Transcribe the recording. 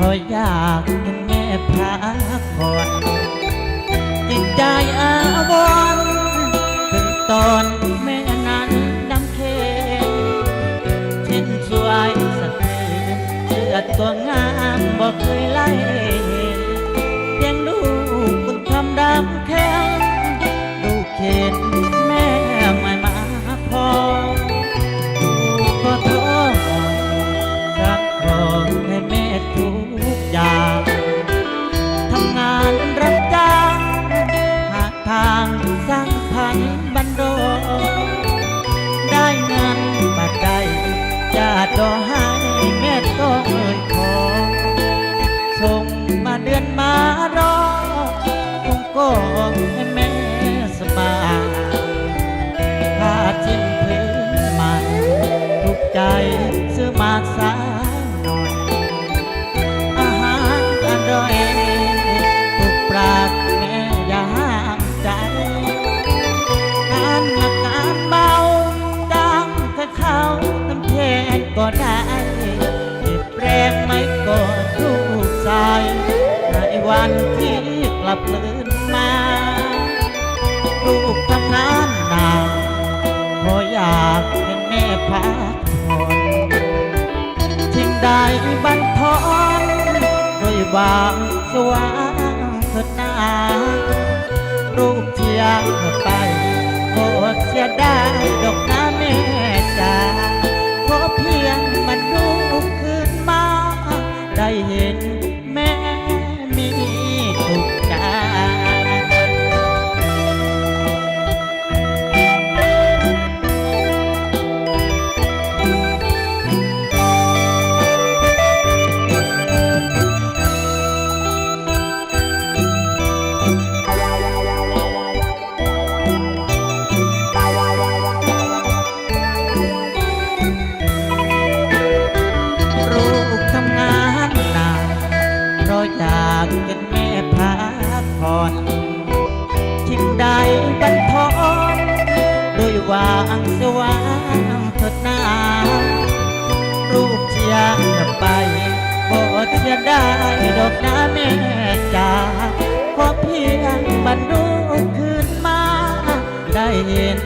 ออยากเห็นแม่พักผ่อนจิตใจอาวรณ์ถึงตอนแม่นั้นดำเค็มเช่นสวยสะเทือนเชื่อตัวงามบอกเคยไล่เพียงดูคุณทำดำแค่ดูเข็นแม่ไม่มาพอก็โทษรักรอให้แม่ทุกอย่างทำงานรับจ้างหาทางสร้างพันบันโดได้เงินบัดใดจะต่อให้แม่ต้องขอส่งมาเดือนมารอคงก็ให้แม่สบายผ้าชิ้นพื้นใหม่ทุกใจซื้อมาสาหน่อยอาหารอร่อยทุกปรากแม่อย่าห้ามใจงานหนักงานเบาดังถ้าเขาทำแทนก็ได้เก็บแรงไม่ก็ทุกสายในวันที่กลับคืนมาลูกทำงานหนักเพราะอยากเห็นแม่พักผ่อนทิ้งได้บันทอนด้วยวางสว่างเถิดนาลูกเที่ยงไปโคตรเสียดายดอกน้าแม่จ๋าขอเพียงมันลูกคืนมาได้เห็นแม่มีสุขใจอยากเป็นแม่พักผ่อนทิ้งได้บันทอนโดยวางสว่างเถิดหน้ารูปเชียงไปบอดเสียได้ดอกน้าแม่จ๋าขอเพียงบรรลุคืนมาได้เห็น